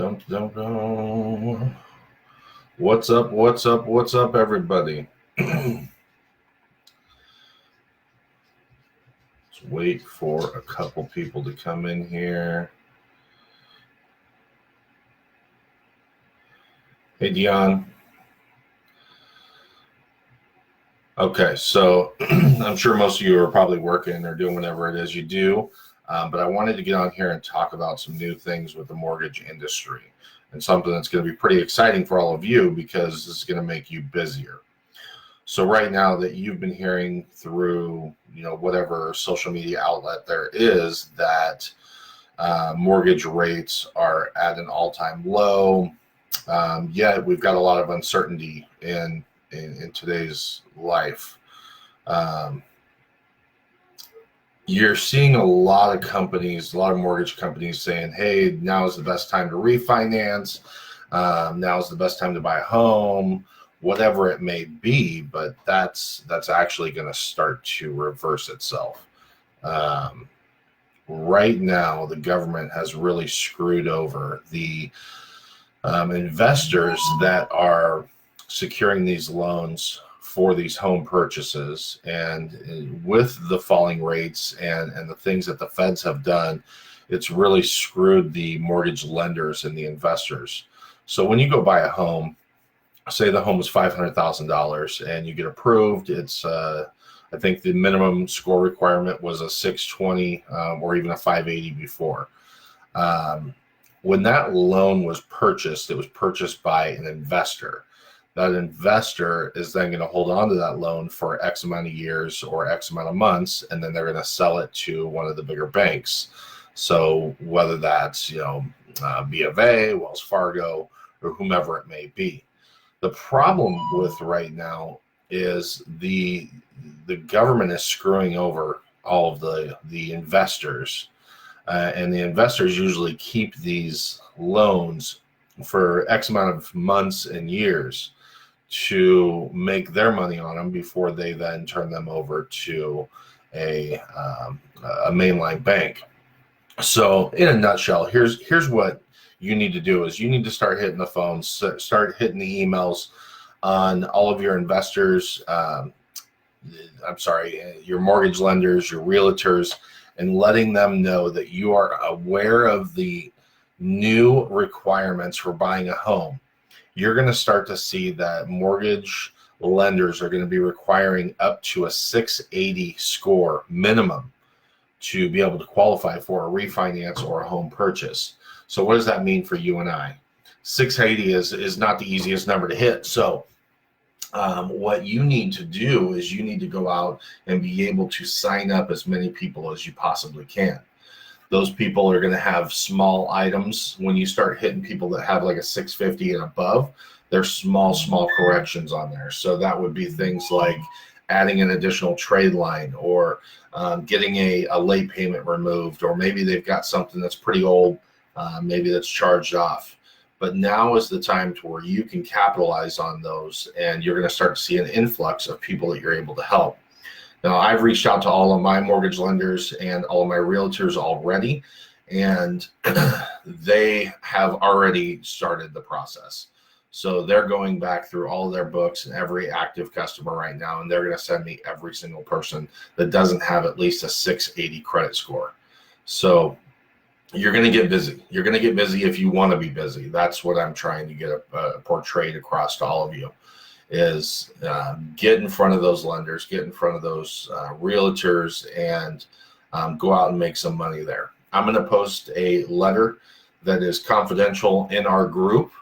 Dum, dum, dum. What's up? What's up? What's up, everybody? Let's wait for a couple people to come in here. Hey, Dion. Okay, so I'm sure most of you are probably working or doing whatever it is you do, but I wanted to get on here and talk about some new things with the mortgage industry and something that's going to be pretty exciting for all of you because this is going to make you busier. So right now that you've been hearing through, whatever social media outlet there is, that mortgage rates are at an all-time low. Yet we've got a lot of uncertainty in today's life. You're seeing a lot of companies, a lot of mortgage companies saying, hey, now is the best time to refinance. Now is the best time to buy a home, whatever it may be, but that's actually going to start to reverse itself. Right now, the government has really screwed over the investors that are securing these loans for these home purchases. And with the falling rates and the things that the feds have done, it's really screwed the mortgage lenders and the investors. So when you go buy a home, say the home is $500,000 and you get approved, it's I think the minimum score requirement was a 620 or even a 580 before. When that loan was purchased, it was purchased by an investor. That investor is then going to hold on to that loan for X amount of years or X amount of months, and then they're going to sell it to one of the bigger banks. So whether that's B of A, Wells Fargo, or whomever it may be. The problem with right now is the government is screwing over all of the investors. And the investors usually keep these loans for X amount of months and years to make their money on them before they then turn them over to a mainline bank. So in a nutshell, here's what you need to do is you need to start hitting the phones, start hitting the emails on all of your investors, your mortgage lenders, your realtors, and letting them know that you are aware of the new requirements for buying a home. You're going to start to see that mortgage lenders are going to be requiring up to a 680 score minimum to be able to qualify for a refinance or a home purchase. So what does that mean for you and I? 680 is not the easiest number to hit. So what you need to do is you need to go out and be able to sign up as many people as you possibly can. Those people are going to have small items. When you start hitting people that have like a 650 and above, there's small corrections on there. So that would be things like adding an additional trade line or getting a late payment removed, or maybe they've got something that's pretty old, maybe that's charged off. But now is the time to where you can capitalize on those, and you're going to start to see an influx of people that you're able to help. Now, I've reached out to all of my mortgage lenders and all of my realtors already, and they have already started the process. So they're going back through all of their books and every active customer right now, and they're going to send me every single person that doesn't have at least a 680 credit score. So you're going to get busy. You're going to get busy if you want to be busy. That's what I'm trying to get portrayed across to all of you is get in front of those lenders, get in front of those realtors, and go out and make some money there. I'm going to post a letter that is confidential in our group.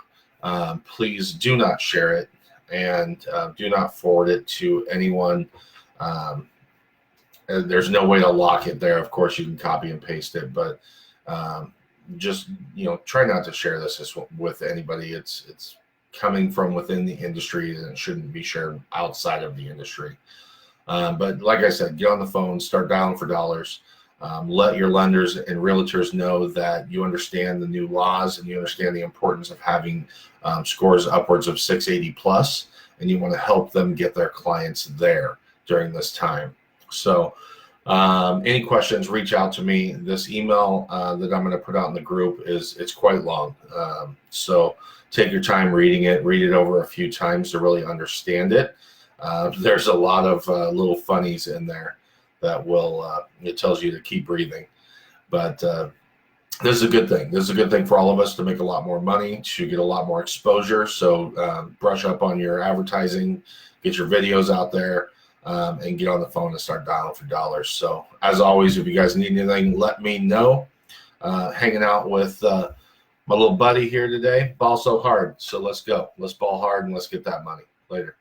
Please do not share it and do not forward it to anyone. There's no way to lock it there. Of course, you can copy and paste it, but just try not to share this with anybody. It's coming from within the industry, and it shouldn't be shared outside of the industry. But like I said, get on the phone, start dialing for dollars. Let your lenders and realtors know that you understand the new laws and you understand the importance of having scores upwards of 680 plus, and you want to help them get their clients there during this time. So Any questions, reach out to me. This email that I'm going to put out in the group it's quite long. So take your time reading it, read it over a few times to really understand it. There's a lot of little funnies in there that will, it tells you to keep breathing. But this is a good thing. This is a good thing for all of us to make a lot more money, to get a lot more exposure. So brush up on your advertising, get your videos out there, and get on the phone and start dialing for dollars. So as always, if you guys need anything, let me know. Hanging out with my little buddy here today. Ball so hard. So let's go. Let's ball hard and let's get that money. Later.